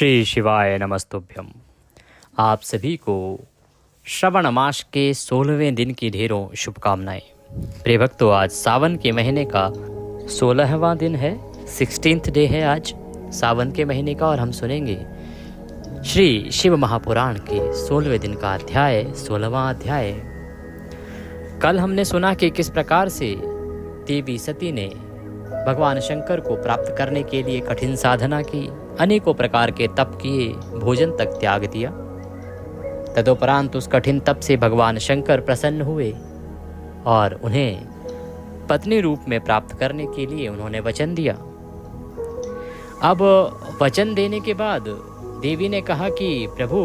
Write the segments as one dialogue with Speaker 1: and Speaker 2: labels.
Speaker 1: श्री शिवाय नमस्तुभ्यम। आप सभी को श्रवण मास के 16वें दिन की ढेरों शुभकामनाएं। प्रिय भक्तों, आज सावन के महीने का 16वां दिन है, 16th डे है आज सावन के महीने का, और हम सुनेंगे श्री शिव महापुराण के 16वें दिन का अध्याय, 16वां अध्याय। कल हमने सुना कि किस प्रकार से देवी सती ने भगवान शंकर को प्राप्त करने के लिए कठिन साधना की, अनेकों प्रकार के तप किए, भोजन तक त्याग दिया। तदुपरांत उस कठिन तप से भगवान शंकर प्रसन्न हुए और उन्हें पत्नी रूप में प्राप्त करने के लिए उन्होंने वचन दिया। अब वचन देने के बाद देवी ने कहा कि प्रभु,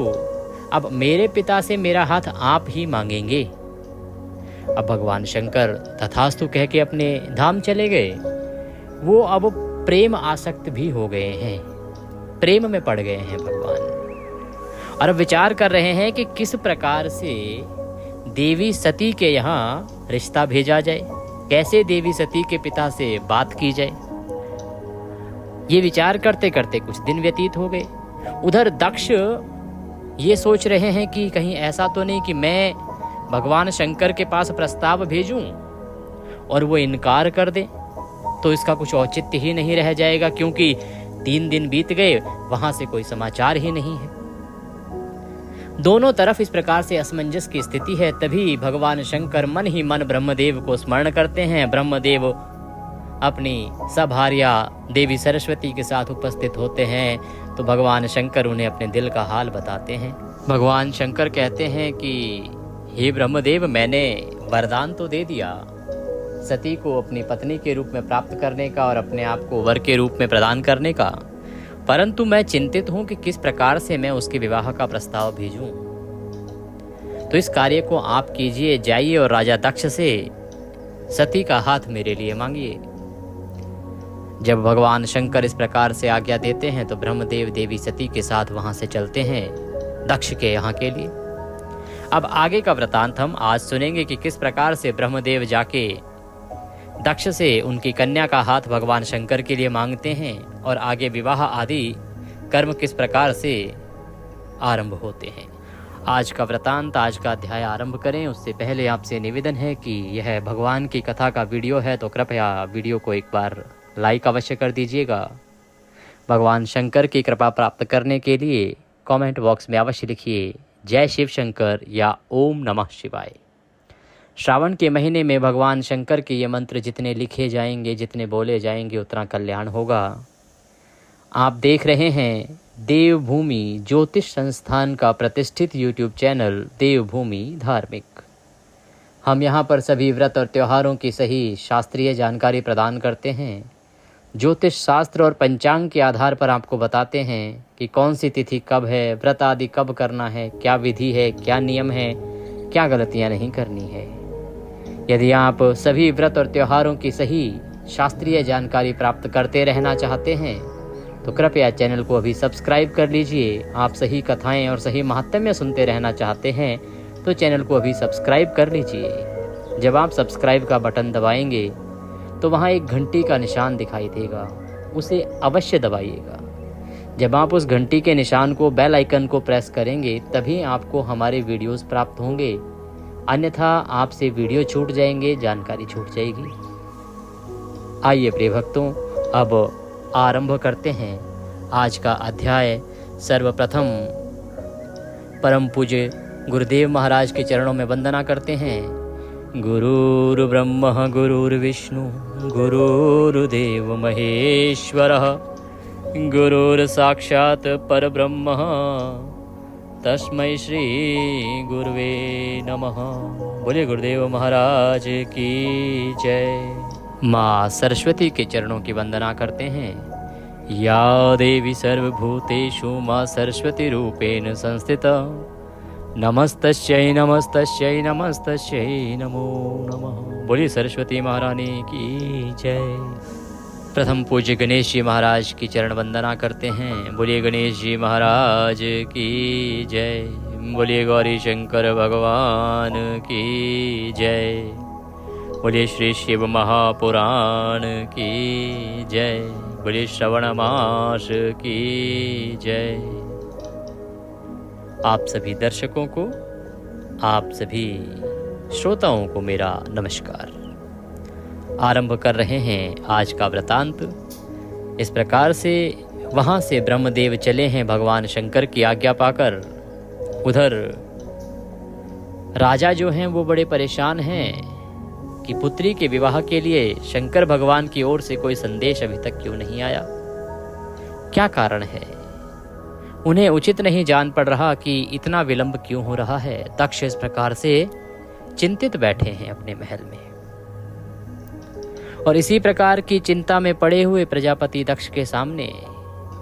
Speaker 1: अब मेरे पिता से मेरा हाथ आप ही मांगेंगे। अब भगवान शंकर तथास्तु कह के अपने धाम चले गए। वो अब प्रेम आसक्त भी हो गए हैं, प्रेम में पड़ गए हैं भगवान, और अब विचार कर रहे हैं कि किस प्रकार से देवी सती के यहाँ रिश्ता भेजा जाए, कैसे देवी सती के पिता से बात की जाए। ये विचार करते करते कुछ दिन व्यतीत हो गए। उधर दक्ष ये सोच रहे हैं कि कहीं ऐसा तो नहीं कि मैं भगवान शंकर के पास प्रस्ताव भेजूं और वो इनकार कर दे, तो इसका कुछ औचित्य ही नहीं रह जाएगा, क्योंकि 3 दिन बीत गए, वहां से कोई समाचार ही नहीं है। दोनों तरफ इस प्रकार से असमंजस की स्थिति है। तभी भगवान शंकर मन ही मन ब्रह्मदेव को स्मरण करते हैं। ब्रह्मदेव अपनी सभार्या देवी सरस्वती के साथ उपस्थित होते हैं, तो भगवान शंकर उन्हें अपने दिल का हाल बताते हैं। भगवान शंकर कहते हैं कि हे ब्रह्मदेव, मैंने वरदान तो दे दिया सती को अपनी पत्नी के रूप में प्राप्त करने का और अपने आप को वर के रूप में प्रदान करने का, परंतु मैं चिंतित हूं कि किस प्रकार से मैं उसके विवाह का प्रस्ताव भेजूं। तो इस कार्य को आप कीजिए, जाइए और राजा दक्ष से सती का हाथ मेरे लिए मांगिए। जब भगवान शंकर इस प्रकार से आज्ञा देते हैं तो ब्रह्मदेव देवी सती के साथ वहां से चलते हैं दक्ष के यहाँ के लिए। अब आगे का वृतांत हम आज सुनेंगे कि किस प्रकार से ब्रह्मदेव जाके दक्ष से उनकी कन्या का हाथ भगवान शंकर के लिए मांगते हैं और आगे विवाह आदि कर्म किस प्रकार से आरंभ होते हैं। आज का वृतांत, आज का अध्याय आरंभ करें उससे पहले आपसे निवेदन है कि यह भगवान की कथा का वीडियो है, तो कृपया वीडियो को एक बार लाइक अवश्य कर दीजिएगा। भगवान शंकर की कृपा प्राप्त करने के लिए कमेंट बॉक्स में अवश्य लिखिए जय शिव शंकर या ओम नमः शिवाय। श्रावण के महीने में भगवान शंकर के ये मंत्र जितने लिखे जाएंगे, जितने बोले जाएंगे, उतना कल्याण होगा। आप देख रहे हैं देवभूमि ज्योतिष संस्थान का प्रतिष्ठित यूट्यूब चैनल देवभूमि धार्मिक। हम यहाँ पर सभी व्रत और त्योहारों की सही शास्त्रीय जानकारी प्रदान करते हैं। ज्योतिष शास्त्र और पंचांग के आधार पर आपको बताते हैं कि कौन सी तिथि कब है, व्रत आदि कब करना है, क्या विधि है, क्या नियम है, क्या गलतियाँ नहीं करनी है। यदि आप सभी व्रत और त्योहारों की सही शास्त्रीय जानकारी प्राप्त करते रहना चाहते हैं तो कृपया चैनल को अभी सब्सक्राइब कर लीजिए। आप सही कथाएं और सही महात्म्य सुनते रहना चाहते हैं तो चैनल को अभी सब्सक्राइब कर लीजिए। जब आप सब्सक्राइब का बटन दबाएंगे तो वहाँ एक घंटी का निशान दिखाई देगा, उसे अवश्य दबाइएगा। जब आप उस घंटी के निशान को, बेल आइकन को प्रेस करेंगे, तभी आपको हमारे वीडियोस प्राप्त होंगे, अन्यथा आपसे वीडियो छूट जाएंगे, जानकारी छूट जाएगी। आइए प्रिय भक्तों, अब आरंभ करते हैं आज का अध्याय। सर्वप्रथम परम पूज्य गुरुदेव महाराज के चरणों में वंदना करते हैं। गुरुर् ब्रह्म गुरुर्विष्णु गुरुर्देव महेश्वरः गुरुर् साक्षात् परब्रह्म तस्मै श्री गुरुवे नमः। बोले गुरुदेव महाराज की जय। माँ सरस्वती के चरणों की वंदना करते हैं। या देवी सर्वभूतेषु माँ सरस्वती रूपेण संस्थिता नमस्तस्यै नमस्तस्यै नमस्तस्यै नमो नमः। बोली सरस्वती महारानी की जय। प्रथम पूज्य गणेश जी महाराज की चरण वंदना करते हैं। बोलिए गणेश जी महाराज की जय। बोलिए गौरी शंकर भगवान की जय। बोलिए श्री शिव महापुराण की जय। बोलिए श्रवण मास की जय। आप सभी दर्शकों को, आप सभी श्रोताओं को मेरा नमस्कार। आरंभ कर रहे हैं आज का वृतांत। इस प्रकार से वहाँ से ब्रह्मदेव चले हैं भगवान शंकर की आज्ञा पाकर। उधर राजा जो हैं वो बड़े परेशान हैं कि पुत्री के विवाह के लिए शंकर भगवान की ओर से कोई संदेश अभी तक क्यों नहीं आया, क्या कारण है। उन्हें उचित नहीं जान पड़ रहा कि इतना विलंब क्यों हो रहा है। दक्ष इस प्रकार से चिंतित बैठे हैं अपने महल में, और इसी प्रकार की चिंता में पड़े हुए प्रजापति दक्ष के सामने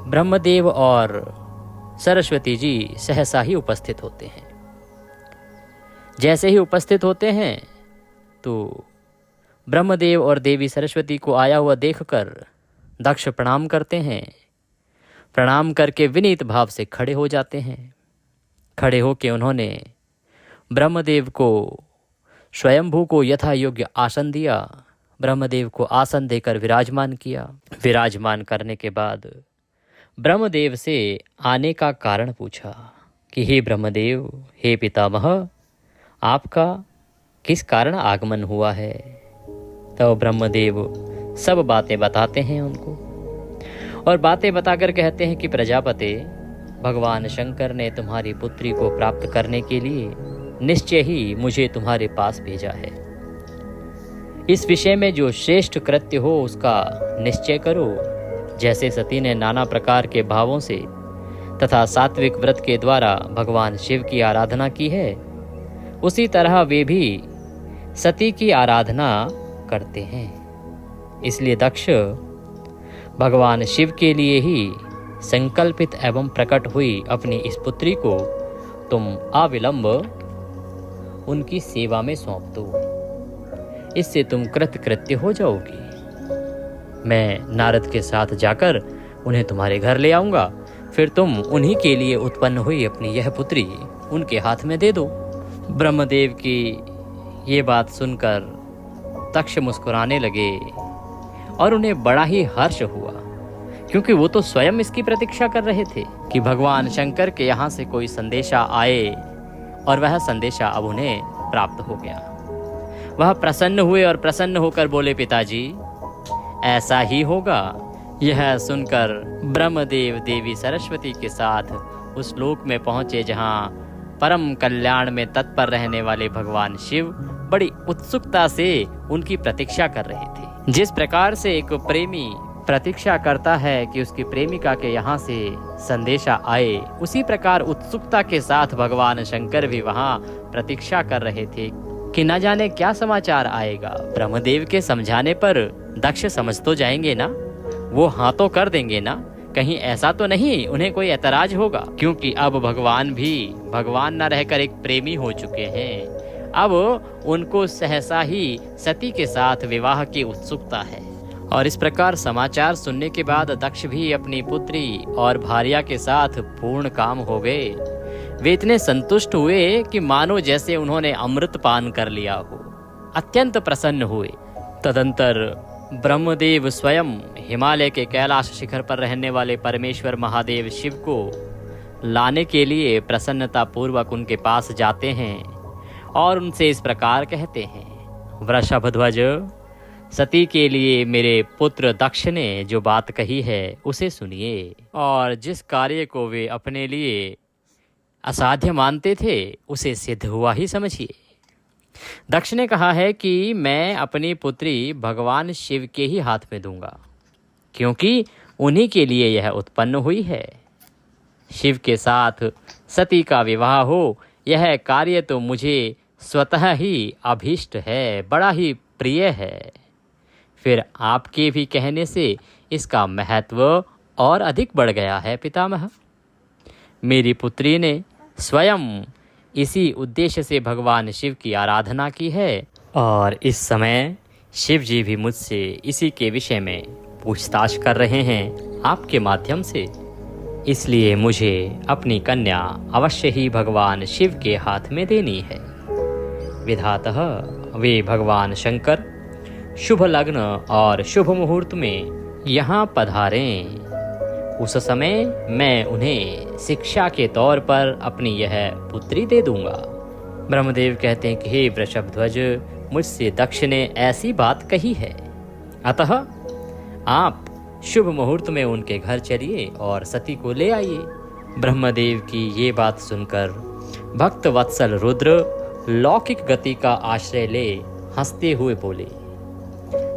Speaker 1: ब्रह्मदेव और सरस्वती जी सहसा ही उपस्थित होते हैं। जैसे ही उपस्थित होते हैं तो ब्रह्मदेव और देवी सरस्वती को आया हुआ देखकर दक्ष प्रणाम करते हैं। प्रणाम करके विनीत भाव से खड़े हो जाते हैं। खड़े होकर उन्होंने ब्रह्मदेव को, स्वयंभू को यथा योग्य आसन दिया। ब्रह्मदेव को आसन देकर विराजमान किया। विराजमान करने के बाद ब्रह्मदेव से आने का कारण पूछा कि हे ब्रह्मदेव, हे पितामह, आपका किस कारण आगमन हुआ है। तो ब्रह्मदेव सब बातें बताते हैं उनको, और बातें बताकर कहते हैं कि प्रजापति, भगवान शंकर ने तुम्हारी पुत्री को प्राप्त करने के लिए निश्चय ही मुझे तुम्हारे पास भेजा है। इस विषय में जो श्रेष्ठ कृत्य हो उसका निश्चय करो। जैसे सती ने नाना प्रकार के भावों से तथा सात्विक व्रत के द्वारा भगवान शिव की आराधना की है, उसी तरह वे भी सती की आराधना करते हैं। इसलिए दक्ष, भगवान शिव के लिए ही संकल्पित एवं प्रकट हुई अपनी इस पुत्री को तुम अविलंब उनकी सेवा में सौंप दो। इससे तुम कृतकृत्य हो जाओगी। मैं नारद के साथ जाकर उन्हें तुम्हारे घर ले आऊंगा, फिर तुम उन्हीं के लिए उत्पन्न हुई अपनी यह पुत्री उनके हाथ में दे दो। ब्रह्मदेव की ये बात सुनकर दक्ष मुस्कुराने लगे और उन्हें बड़ा ही हर्ष हुआ, क्योंकि वो तो स्वयं इसकी प्रतीक्षा कर रहे थे कि भगवान शंकर के यहाँ से कोई संदेशा आए, और वह संदेशा अब उन्हें प्राप्त हो गया। वह प्रसन्न हुए और प्रसन्न होकर बोले, पिताजी ऐसा ही होगा। यह सुनकर ब्रह्मदेव देवी सरस्वती के साथ उस लोक में पहुंचे जहां परम कल्याण में तत्पर रहने वाले भगवान शिव बड़ी उत्सुकता से उनकी प्रतीक्षा कर रहे थे। जिस प्रकार से एक प्रेमी प्रतीक्षा करता है कि उसकी प्रेमिका के यहाँ से संदेशा आए, उसी प्रकार उत्सुकता के साथ भगवान शंकर भी वहाँ प्रतीक्षा कर रहे थे कि न जाने क्या समाचार आएगा। ब्रह्मदेव के समझाने पर दक्ष समझ तो जाएंगे ना, वो हाँ तो कर देंगे ना, कहीं ऐसा तो नहीं उन्हें कोई ऐतराज होगा, क्योंकि अब भगवान भी भगवान न रहकर एक प्रेमी हो चुके हैं। अब उनको सहसा ही सती के साथ विवाह की उत्सुकता है। और इस प्रकार समाचार सुनने के बाद दक्ष भी अपनी पुत्री और भार्या के साथ पूर्ण काम हो गए। वे इतने संतुष्ट हुए कि मानो जैसे उन्होंने अमृत पान कर लिया हो। अत्यंत प्रसन्न हुए। तदंतर ब्रह्मदेव स्वयं हिमालय के कैलाश शिखर पर रहने वाले परमेश्वर महादेव शिव को लाने के लिए प्रसन्नता पूर्वक उनके पास जाते हैं और उनसे इस प्रकार कहते हैं, वृषभध्वज, सती के लिए मेरे पुत्र दक्ष ने जो बात कही है उसे सुनिए, और जिस कार्य को वे अपने लिए असाध्य मानते थे उसे सिद्ध हुआ ही समझिए। दक्ष ने कहा है कि मैं अपनी पुत्री भगवान शिव के ही हाथ में दूंगा, क्योंकि उन्हीं के लिए यह उत्पन्न हुई है। शिव के साथ सती का विवाह हो, यह कार्य तो मुझे स्वतः ही अभीष्ट है, बड़ा ही प्रिय है। फिर आपके भी कहने से इसका महत्व और अधिक बढ़ गया है पितामह। मेरी पुत्री ने स्वयं इसी उद्देश्य से भगवान शिव की आराधना की है, और इस समय शिव जी भी मुझसे इसी के विषय में पूछताछ कर रहे हैं आपके माध्यम से। इसलिए मुझे अपनी कन्या अवश्य ही भगवान शिव के हाथ में देनी है। विधातः वे भगवान शंकर शुभ लग्न और शुभ मुहूर्त में यहाँ पधारें। उस समय मैं उन्हें शिक्षा के तौर पर अपनी यह पुत्री दे दूंगा। ब्रह्मदेव कहते हैं कि हे वृषभध्वज, मुझसे दक्ष ने ऐसी बात कही है, अतः आप शुभ मुहूर्त में उनके घर चलिए और सती को ले आइए। ब्रह्मदेव की ये बात सुनकर भक्त वत्सल रुद्र लौकिक गति का आश्रय ले हंसते हुए बोले,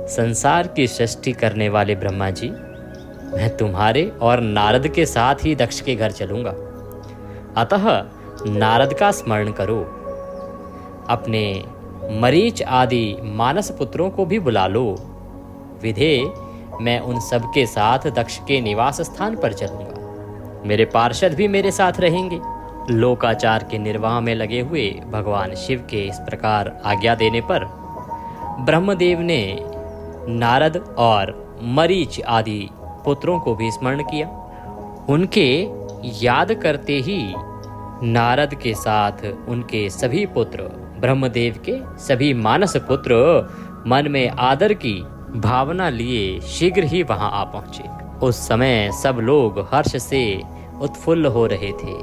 Speaker 1: संसार की सृष्टि करने वाले ब्रह्मा जी, मैं तुम्हारे और नारद के साथ ही दक्ष के घर चलूंगा, अतः नारद का स्मरण करो। अपने मरीच आदि मानस पुत्रों को भी बुला लो। विधे मैं उन सब के साथ दक्ष के निवास स्थान पर चलूंगा। मेरे पार्षद भी मेरे साथ रहेंगे। लोकाचार के निर्वाह में लगे हुए भगवान शिव के इस प्रकार आज्ञा देने पर ब्रह्मदेव ने नारद और मरीच आदि पुत्रों को भी स्मरण किया। उनके याद करते ही नारद के साथ उनके सभी पुत्र, ब्रह्मदेव के सभी मानस पुत्र मन में आदर की भावना लिए शीघ्र ही वहां आ पहुंचे। उस समय सब लोग हर्ष से उत्फुल्ल हो रहे थे,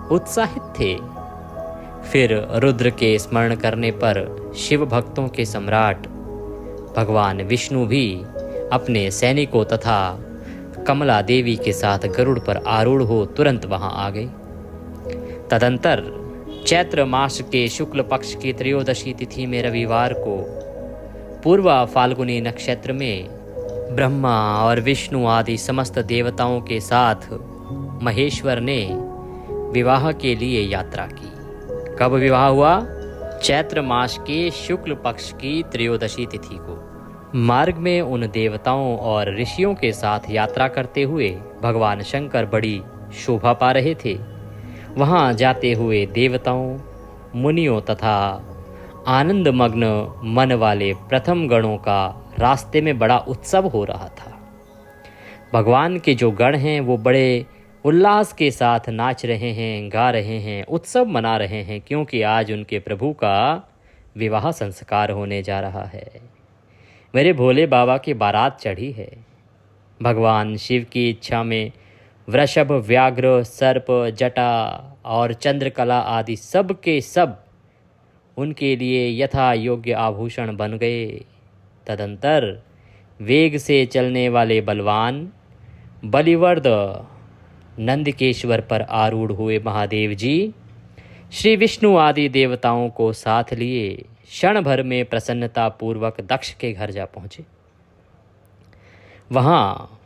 Speaker 1: उत्साहित थे। फिर रुद्र के स्मरण करने पर शिव भक्तों के सम्राट भगवान विष्णु भी अपने सैनिकों तथा कमला देवी के साथ गरुड़ पर आरूढ़ हो तुरंत वहां आ गए। तदंतर चैत्र मास के शुक्ल पक्ष की त्रयोदशी तिथि में रविवार को पूर्वा फाल्गुनी नक्षत्र में ब्रह्मा और विष्णु आदि समस्त देवताओं के साथ महेश्वर ने विवाह के लिए यात्रा की। कब विवाह हुआ? चैत्र मास के शुक्ल पक्ष की त्रयोदशी तिथि को। मार्ग में उन देवताओं और ऋषियों के साथ यात्रा करते हुए भगवान शंकर बड़ी शोभा पा रहे थे। वहां जाते हुए देवताओं, मुनियों तथा आनंद मग्न मन वाले प्रथम गणों का रास्ते में बड़ा उत्सव हो रहा था। भगवान के जो गण हैं वो बड़े उल्लास के साथ नाच रहे हैं, गा रहे हैं, उत्सव मना रहे हैं, क्योंकि आज उनके प्रभु का विवाह संस्कार होने जा रहा है। मेरे भोले बाबा की बारात चढ़ी है। भगवान शिव की इच्छा में वृषभ, व्याघ्र, सर्प, जटा और चंद्रकला आदि सब के सब उनके लिए यथा योग्य आभूषण बन गए। तदंतर वेग से चलने वाले बलवान बलिवर्द नंदकेश्वर पर आरूढ़ हुए महादेव जी श्री विष्णु आदि देवताओं को साथ लिए क्षण भर में प्रसन्नता पूर्वक दक्ष के घर जा पहुंचे। वहां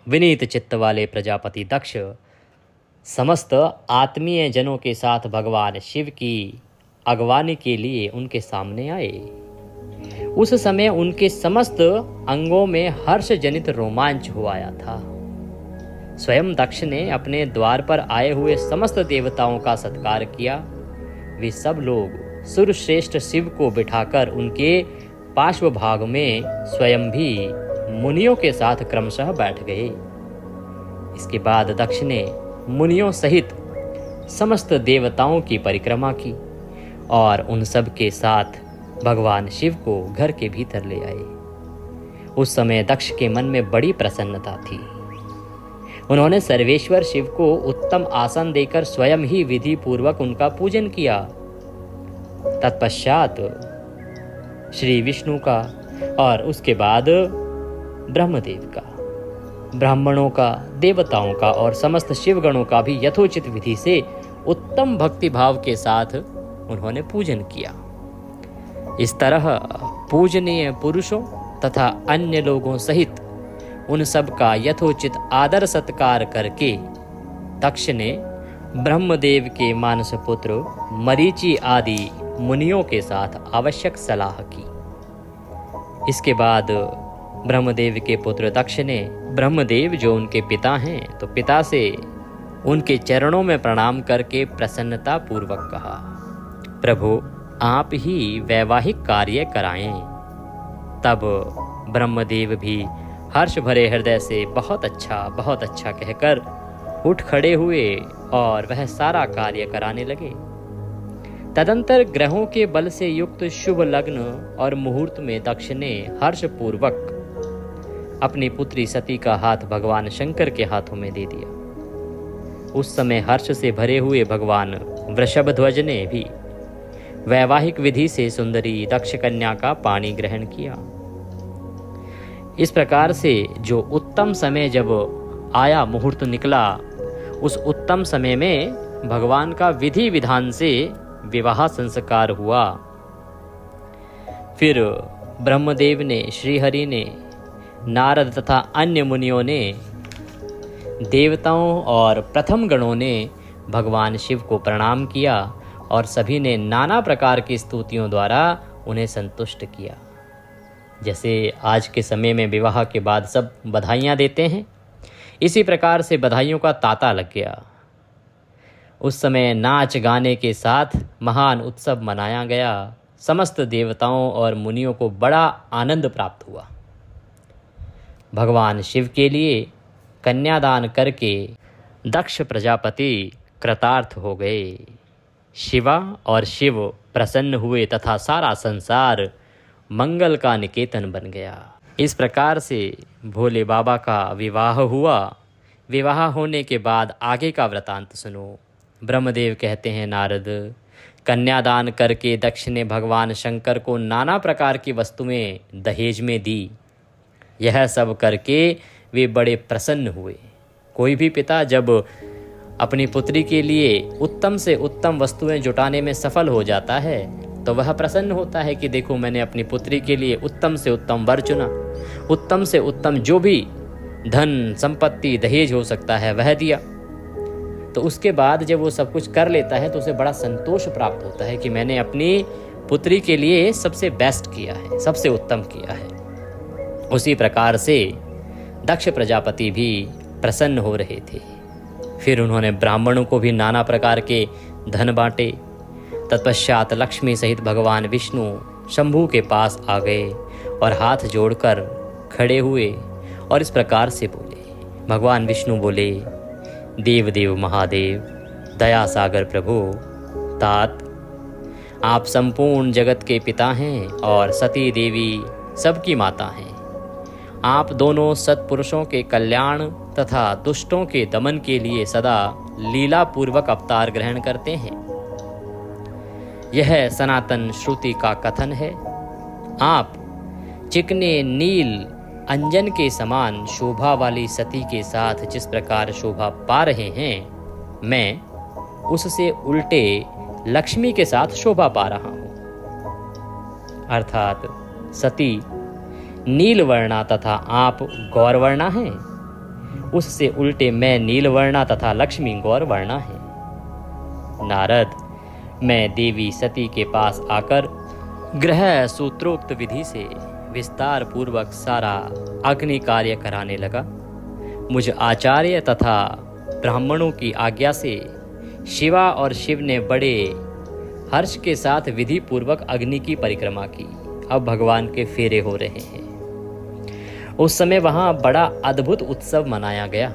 Speaker 1: विनीत चित्त वाले प्रजापति दक्ष समस्त आत्मीय जनों के साथ भगवान शिव की अगवानी के लिए उनके सामने आए। उस समय उनके समस्त अंगों में हर्ष जनित रोमांच हो आया था। स्वयं दक्ष ने अपने द्वार पर आए हुए समस्त देवताओं का सत्कार किया। वे सब लोग सुरश्रेष्ठ शिव को बिठाकर उनके पार्श्व भाग में स्वयं भी मुनियों के साथ क्रमशः बैठ गए। इसके बाद दक्ष ने मुनियों सहित समस्त देवताओं की परिक्रमा की और उन सब के साथ भगवान शिव को घर के भीतर ले आए। उस समय दक्ष के मन में बड़ी प्रसन्नता थी। उन्होंने सर्वेश्वर शिव को उत्तम आसन देकर स्वयं ही विधि पूर्वक उनका पूजन किया। तत्पश्चात श्री विष्णु का और उसके बाद ब्रह्मदेव का, ब्राह्मणों का, देवताओं का और समस्त शिवगणों का भी यथोचित विधि से उत्तम भक्ति भाव के साथ उन्होंने पूजन किया। इस तरह पूजनीय पुरुषों तथा अन्य लोगों सहित उन सब का यथोचित आदर सत्कार करके दक्ष ने ब्रह्मदेव के मानस पुत्र मरीचि आदि मुनियों के साथ आवश्यक सलाह की। इसके बाद ब्रह्मदेव के पुत्र दक्ष ने ब्रह्मदेव जो उनके पिता हैं तो पिता से उनके चरणों में प्रणाम करके प्रसन्नता पूर्वक कहा, प्रभु आप ही वैवाहिक कार्य कराएं। तब ब्रह्मदेव भी हर्ष भरे हृदय से बहुत अच्छा कहकर उठ खड़े हुए और वह सारा कार्य कराने लगे। तदंतर ग्रहों के बल से युक्त शुभ लग्न और मुहूर्त में दक्ष ने हर्षपूर्वक अपनी पुत्री सती का हाथ भगवान शंकर के हाथों में दे दिया। उस समय हर्ष से भरे हुए भगवान वृषभध्वज ने भी वैवाहिक विधि से सुंदरी दक्ष कन्या का पाणी ग्रहण किया। इस प्रकार से जो उत्तम समय जब आया, मुहूर्त निकला, उस उत्तम समय में भगवान का विधि विधान से विवाह संस्कार हुआ। फिर ब्रह्मदेव ने, श्रीहरि ने, नारद तथा अन्य मुनियों ने, देवताओं और प्रथम गणों ने भगवान शिव को प्रणाम किया और सभी ने नाना प्रकार की स्तुतियों द्वारा उन्हें संतुष्ट किया। जैसे आज के समय में विवाह के बाद सब बधाइयाँ देते हैं, इसी प्रकार से बधाइयों का तांता लग गया। उस समय नाच गाने के साथ महान उत्सव मनाया गया। समस्त देवताओं और मुनियों को बड़ा आनंद प्राप्त हुआ। भगवान शिव के लिए कन्यादान करके दक्ष प्रजापति कृतार्थ हो गए। शिवा और शिव प्रसन्न हुए तथा सारा संसार मंगल का निकेतन बन गया। इस प्रकार से भोले बाबा का विवाह हुआ। विवाह होने के बाद आगे का वृतांत सुनो। ब्रह्मदेव कहते हैं, नारद, कन्यादान करके दक्ष ने भगवान शंकर को नाना प्रकार की वस्तुएं दहेज में दी। यह सब करके वे बड़े प्रसन्न हुए। कोई भी पिता जब अपनी पुत्री के लिए उत्तम से उत्तम वस्तुएं जुटाने में सफल हो जाता है तो वह प्रसन्न होता है कि देखो, मैंने अपनी पुत्री के लिए उत्तम से उत्तम वर चुना, उत्तम से उत्तम जो भी धन संपत्ति दहेज हो सकता है वह दिया। तो उसके बाद जब वो सब कुछ कर लेता है तो उसे बड़ा संतोष प्राप्त होता है कि मैंने अपनी पुत्री के लिए सबसे बेस्ट किया है, सबसे उत्तम किया है। उसी प्रकार से दक्ष प्रजापति भी प्रसन्न हो रहे थे। फिर उन्होंने ब्राह्मणों को भी नाना प्रकार के धन बांटे। तत्पश्चात लक्ष्मी सहित भगवान विष्णु शंभू के पास आ गए और हाथ जोड़कर खड़े हुए और इस प्रकार से बोले। भगवान विष्णु बोले, देव देव महादेव, दया सागर प्रभु, तात, आप संपूर्ण जगत के पिता हैं और सती देवी सबकी माता हैं। आप दोनों सत्पुरुषों के कल्याण तथा दुष्टों के दमन के लिए सदा लीला पूर्वक अवतार ग्रहण करते हैं। यह सनातन श्रुति का कथन है। आप चिकने नील अंजन के समान शोभा वाली सती के साथ जिस प्रकार शोभा पा रहे हैं, मैं उससे उल्टे लक्ष्मी के साथ शोभा पा रहा हूं। अर्थात सती नीलवर्णा तथा आप गौरवर्णा हैं, उससे उल्टे मैं नीलवर्णा तथा लक्ष्मी गौरवर्णा है। नारद, मैं देवी सती के पास आकर ग्रह सूत्रोक्त विधि से विस्तार पूर्वक सारा अग्नि कार्य कराने लगा। मुझ आचार्य तथा ब्राह्मणों की आज्ञा से शिवा और शिव ने बड़े हर्ष के साथ विधि पूर्वक अग्नि की परिक्रमा की। अब भगवान के फेरे हो रहे हैं। उस समय वहाँ बड़ा अद्भुत उत्सव मनाया गया।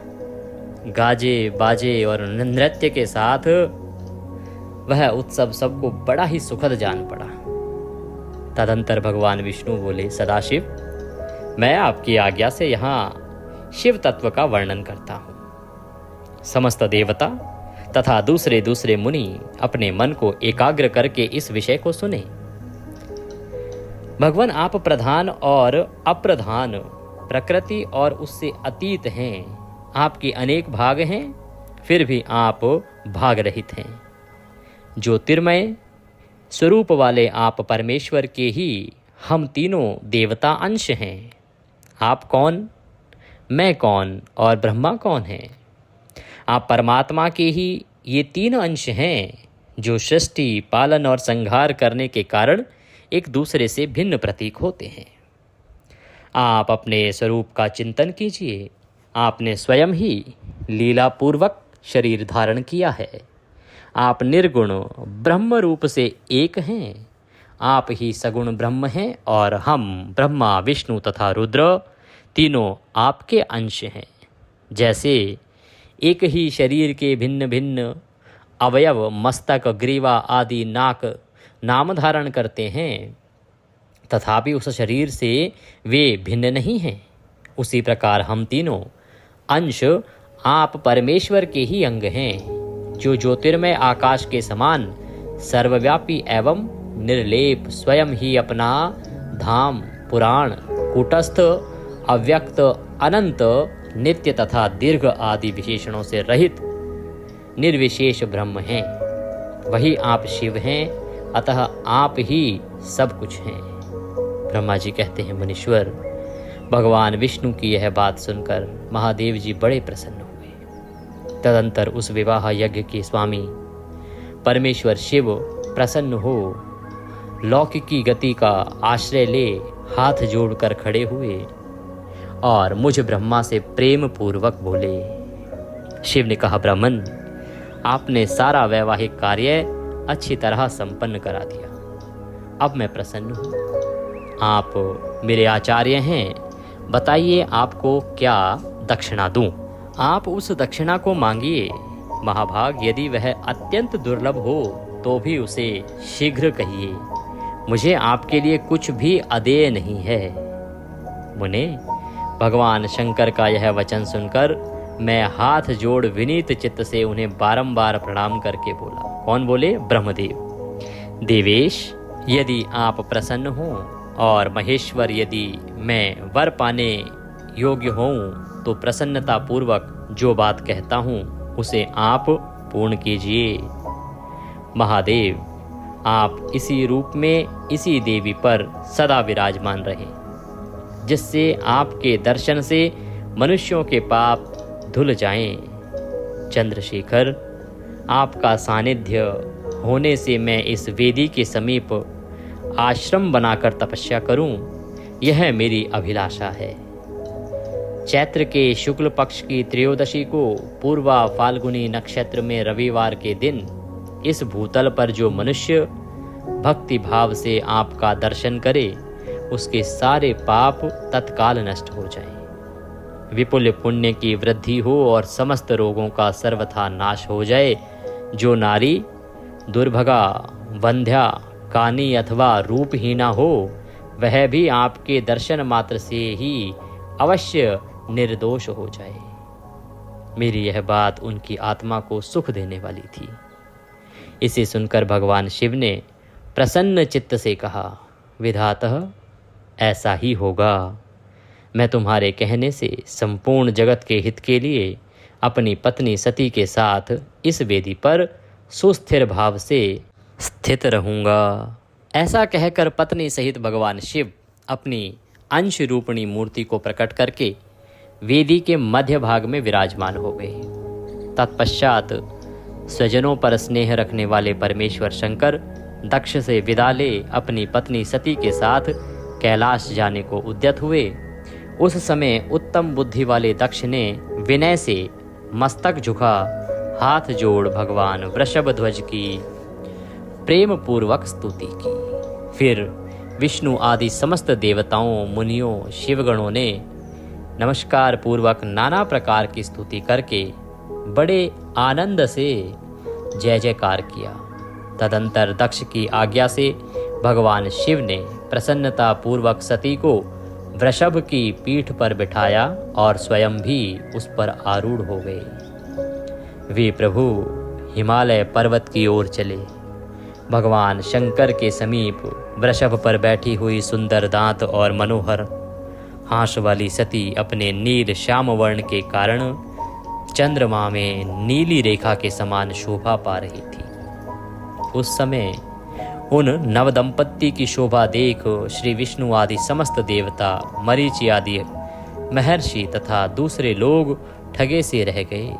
Speaker 1: गाजे बाजे और नृत्य के साथ वह उत्सव सबको बड़ा ही सुखद जान पड़ा। तदंतर भगवान विष्णु बोले, सदाशिव, मैं आपकी आज्ञा से यहाँ शिव तत्व का वर्णन करता हूँ। समस्त देवता तथा दूसरे दूसरे मुनि अपने मन को एकाग्र करके इस विषय को सुने। भगवान, आप प्रधान और अप्रधान, प्रकृति और उससे अतीत हैं। आपके अनेक भाग हैं, फिर भी आप भाग रहित हैं। ज्योतिर्मय स्वरूप वाले आप परमेश्वर के ही हम तीनों देवता अंश हैं। आप कौन, मैं कौन और ब्रह्मा कौन है? आप परमात्मा के ही ये तीन अंश हैं जो सृष्टि, पालन और संहार करने के कारण एक दूसरे से भिन्न प्रतीक होते हैं। आप अपने स्वरूप का चिंतन कीजिए। आपने स्वयं ही लीलापूर्वक शरीर धारण किया है। आप निर्गुण ब्रह्म रूप से एक हैं। आप ही सगुण ब्रह्म हैं और हम ब्रह्मा, विष्णु तथा रुद्र तीनों आपके अंश हैं। जैसे एक ही शरीर के भिन्न भिन्न अवयव मस्तक, ग्रीवा आदि नाक नाम धारण करते हैं, तथापि उस शरीर से वे भिन्न नहीं हैं। उसी प्रकार हम तीनों अंश आप परमेश्वर के ही अंग हैं, जो ज्योतिर्मय आकाश के समान सर्वव्यापी एवं निर्लेप स्वयं ही अपना धाम, पुराण, कूटस्थ, अव्यक्त, अनंत, नित्य तथा दीर्घ आदि विशेषणों से रहित निर्विशेष ब्रह्म हैं। वही आप शिव हैं, अतः आप ही सब कुछ हैं। ब्रह्मा जी कहते हैं, मुनीश्वर, भगवान विष्णु की यह बात सुनकर महादेव जी बड़े प्रसन्न हुए। तदंतर उस विवाह यज्ञ के स्वामी परमेश्वर शिव प्रसन्न हो लौकिकी गति का आश्रय ले हाथ जोड़कर खड़े हुए और मुझ ब्रह्मा से प्रेम पूर्वक बोले। शिव ने कहा, ब्राह्मण, आपने सारा वैवाहिक कार्य अच्छी तरह संपन्न करा दिया। अब मैं प्रसन्न हूँ। आप मेरे आचार्य हैं, बताइए आपको क्या दक्षिणा दूं? आप उस दक्षिणा को मांगिए। महाभाग, यदि वह अत्यंत दुर्लभ हो तो भी उसे शीघ्र कहिए। मुझे आपके लिए कुछ भी अदेय नहीं है। मुने, भगवान शंकर का यह वचन सुनकर मैं हाथ जोड़ विनीत चित्त से उन्हें बारंबार प्रणाम करके बोला। कौन बोले? ब्रह्मदेव। देवेश, यदि आप प्रसन्न हो और महेश्वर, यदि मैं वर पाने योग्य हूँ तो प्रसन्नता पूर्वक जो बात कहता हूँ उसे आप पूर्ण कीजिए। महादेव, आप इसी रूप में इसी देवी पर सदा विराजमान रहें, जिससे आपके दर्शन से मनुष्यों के पाप धुल जाएं। चंद्रशेखर, आपका सानिध्य होने से मैं इस वेदी के समीप आश्रम बनाकर तपस्या करूं, यह मेरी अभिलाषा है। चैत्र के शुक्ल पक्ष की त्रयोदशी को पूर्वा फाल्गुनी नक्षत्र में रविवार के दिन इस भूतल पर जो मनुष्य भक्ति भाव से आपका दर्शन करे, उसके सारे पाप तत्काल नष्ट हो जाएं। विपुल पुण्य की वृद्धि हो और समस्त रोगों का सर्वथा नाश हो जाए। जो नारी दुर्भगा, वंध्या, कानी अथवा रूपहीना हो, वह भी आपके दर्शन मात्र से ही अवश्य निर्दोष हो जाए। मेरी यह बात उनकी आत्मा को सुख देने वाली थी। इसे सुनकर भगवान शिव ने प्रसन्न चित्त से कहा, विधातः, ऐसा ही होगा। मैं तुम्हारे कहने से संपूर्ण जगत के हित के लिए अपनी पत्नी सती के साथ इस वेदी पर सुस्थिर भाव से स्थित रहूंगा। ऐसा कहकर पत्नी सहित भगवान शिव अपनी अंश रूपणी मूर्ति को प्रकट करके वेदी के मध्य भाग में विराजमान हो गए। तत्पश्चात स्वजनों पर स्नेह रखने वाले परमेश्वर शंकर दक्ष से विदा ले अपनी पत्नी सती के साथ कैलाश जाने को उद्यत हुए। उस समय उत्तम बुद्धि वाले दक्ष ने विनय से मस्तक झुका हाथ जोड़ भगवान वृषभध्वज की प्रेम पूर्वक स्तुति की। फिर विष्णु आदि समस्त देवताओं, मुनियों, शिवगणों ने नमस्कार पूर्वक नाना प्रकार की स्तुति करके बड़े आनंद से जय जयकार किया। तदंतर दक्ष की आज्ञा से भगवान शिव ने प्रसन्नता पूर्वक सती को वृषभ की पीठ पर बिठाया और स्वयं भी उस पर आरूढ़ हो गए। वे प्रभु हिमालय पर्वत की ओर चले। भगवान शंकर के समीप वृषभ पर बैठी हुई सुंदर दांत और मनोहर हास वाली सती अपने नील श्याम वर्ण के कारण चंद्रमा में नीली रेखा के समान शोभा पा रही थी। उस समय उन नवदंपत्ति की शोभा देख श्री विष्णु आदि समस्त देवता, मरीचि आदि महर्षि तथा दूसरे लोग ठगे से रह गए,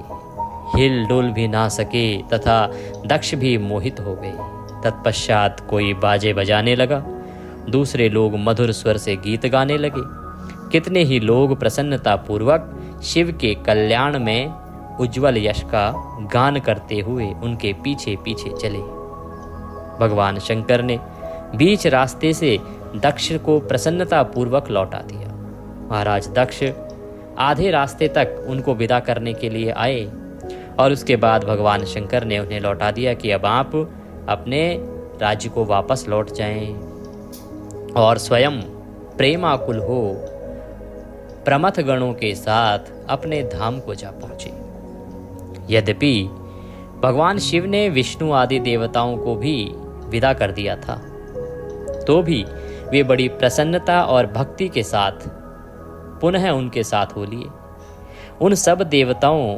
Speaker 1: हिल डुल भी ना सके तथा दक्ष भी मोहित हो गए। तत्पश्चात कोई बाजे बजाने लगा, दूसरे लोग मधुर स्वर से गीत गाने लगे। कितने ही लोग प्रसन्नता पूर्वक शिव के कल्याण में उज्जवल यश का गान करते हुए उनके पीछे पीछे चले। भगवान शंकर ने बीच रास्ते से दक्ष को प्रसन्नता पूर्वक लौटा दिया। महाराज दक्ष आधे रास्ते तक उनको विदा करने के लिए आए और उसके बाद भगवान शंकर ने उन्हें लौटा दिया कि अब आप अपने राज्य को वापस लौट जाएं और स्वयं प्रेमाकुल हो प्रमथ गणों के साथ अपने धाम को जा पहुंचे। यद्यपि भगवान शिव ने विष्णु आदि देवताओं को भी विदा कर दिया था, तो भी वे बड़ी प्रसन्नता और भक्ति के साथ पुनः उनके साथ हो लिए। उन सब देवताओं,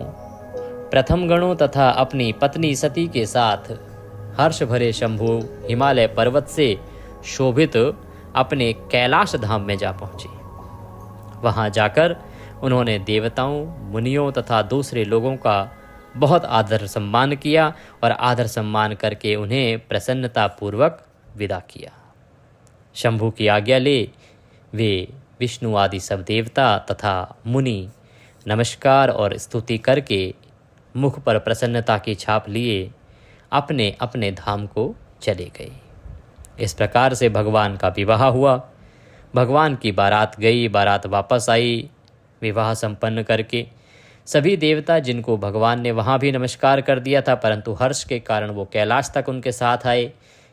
Speaker 1: प्रथम गणों तथा अपनी पत्नी सती के साथ हर्ष भरे शंभु हिमालय पर्वत से शोभित अपने कैलाश धाम में जा पहुंचे। वहां जाकर उन्होंने देवताओं, मुनियों तथा दूसरे लोगों का बहुत आदर सम्मान किया और आदर सम्मान करके उन्हें प्रसन्नता पूर्वक विदा किया। शंभु की आज्ञा ले वे विष्णु आदि सब देवता तथा मुनि नमस्कार और स्तुति करके मुख पर प्रसन्नता की छाप लिए अपने अपने धाम को चले गए। इस प्रकार से भगवान का विवाह हुआ। भगवान की बारात गई, बारात वापस आई विवाह संपन्न करके। सभी देवता जिनको भगवान ने वहाँ भी नमस्कार कर दिया था, परंतु हर्ष के कारण वो कैलाश तक उनके साथ आए।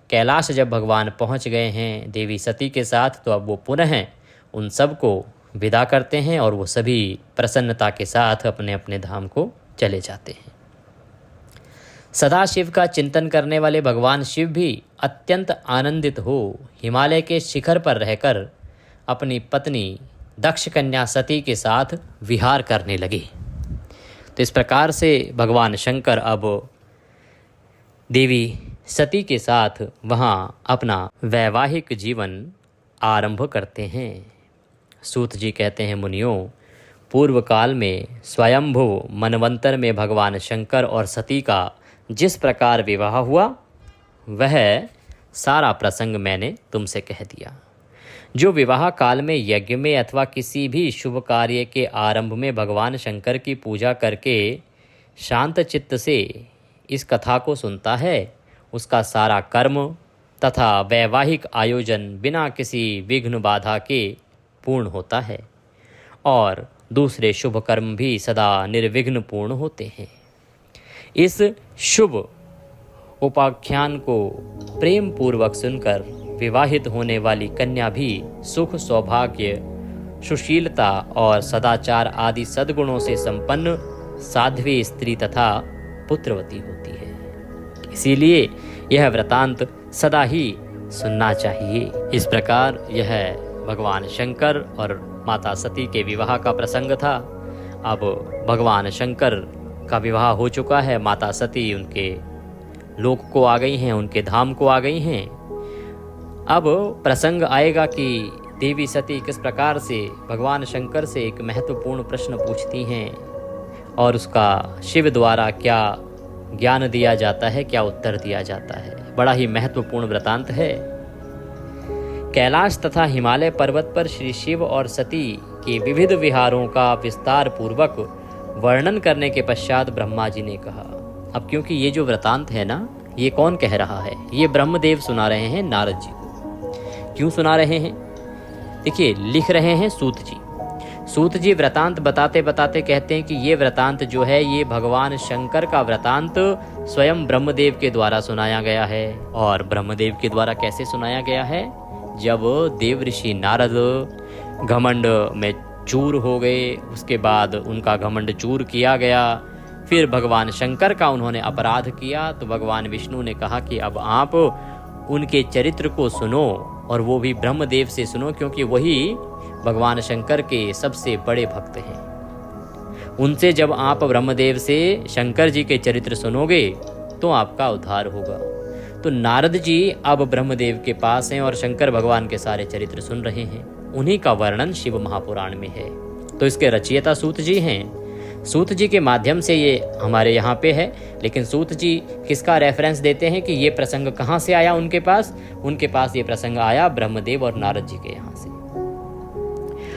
Speaker 1: कैलाश जब भगवान पहुँच गए हैं देवी सती के साथ, तो अब वो पुनः उन सब को विदा करते हैं और वो सभी प्रसन्नता के साथ अपने अपने धाम को चले जाते हैं। सदा शिव का चिंतन करने वाले भगवान शिव भी अत्यंत आनंदित हो हिमालय के शिखर पर रहकर अपनी पत्नी दक्ष कन्या सती के साथ विहार करने लगे। तो इस प्रकार से भगवान शंकर अब देवी सती के साथ वहाँ अपना वैवाहिक जीवन आरंभ करते हैं। सूत जी कहते हैं, मुनियों, पूर्व काल में स्वयंभू मनवंतर में भगवान शंकर और सती का जिस प्रकार विवाह हुआ वह सारा प्रसंग मैंने तुमसे कह दिया। जो विवाह काल में यज्ञ में अथवा किसी भी शुभ कार्य के आरंभ में भगवान शंकर की पूजा करके शांत चित्त से इस कथा को सुनता है, उसका सारा कर्म तथा वैवाहिक आयोजन बिना किसी विघ्न बाधा के पूर्ण होता है और दूसरे शुभ कर्म भी सदा निर्विघ्न पूर्ण होते हैं। इस शुभ उपाख्यान को प्रेम पूर्वक सुनकर विवाहित होने वाली कन्या भी सुख, सौभाग्य, सुशीलता और सदाचार आदि सद्गुणों से संपन्न साध्वी स्त्री तथा पुत्रवती होती है। इसीलिए यह वृतांत सदा ही सुनना चाहिए। इस प्रकार यह भगवान शंकर और माता सती के विवाह का प्रसंग था। अब भगवान शंकर का विवाह हो चुका है, माता सती उनके लोक को आ गई हैं, उनके धाम को आ गई हैं। अब प्रसंग आएगा कि देवी सती किस प्रकार से भगवान शंकर से एक महत्वपूर्ण प्रश्न पूछती हैं और उसका शिव द्वारा क्या ज्ञान दिया जाता है, क्या उत्तर दिया जाता है। बड़ा ही महत्वपूर्ण वृतांत है। कैलाश तथा हिमालय पर्वत पर श्री शिव और सती के विविध विहारों का विस्तार पूर्वक वर्णन करने के पश्चात ब्रह्मा जी ने कहा। अब क्योंकि ये जो वृतांत है ना, ये कौन कह रहा है? ये ब्रह्मदेव सुना रहे हैं नारद जी को। क्यों सुना रहे हैं? देखिए, लिख रहे हैं सूत जी। सूत जी वृतांत बताते बताते कहते हैं कि ये वृतांत जो है ये भगवान शंकर का वृतांत स्वयं ब्रह्मदेव के द्वारा सुनाया गया है। और ब्रह्मदेव के द्वारा कैसे सुनाया गया है? जब देव ऋषि नारद घमंड में चूर हो गए, उसके बाद उनका घमंड चूर किया गया, फिर भगवान शंकर का उन्होंने अपराध किया, तो भगवान विष्णु ने कहा कि अब आप उनके चरित्र को सुनो और वो भी ब्रह्मदेव से सुनो, क्योंकि वही भगवान शंकर के सबसे बड़े भक्त हैं। उनसे जब आप ब्रह्मदेव से शंकर जी के चरित्र सुनोगे तो आपका उद्धार होगा। तो नारद जी अब ब्रह्मदेव के पास हैं और शंकर भगवान के सारे चरित्र सुन रहे हैं। उन्हीं का वर्णन शिव महापुराण में है। तो इसके रचयिता सूत जी हैं। सूत जी के माध्यम से ये हमारे यहाँ पे है, लेकिन सूत जी किसका रेफरेंस देते हैं कि ये प्रसंग कहाँ से आया उनके पास? उनके पास ये प्रसंग आया ब्रह्मदेव और नारद जी के यहाँ से।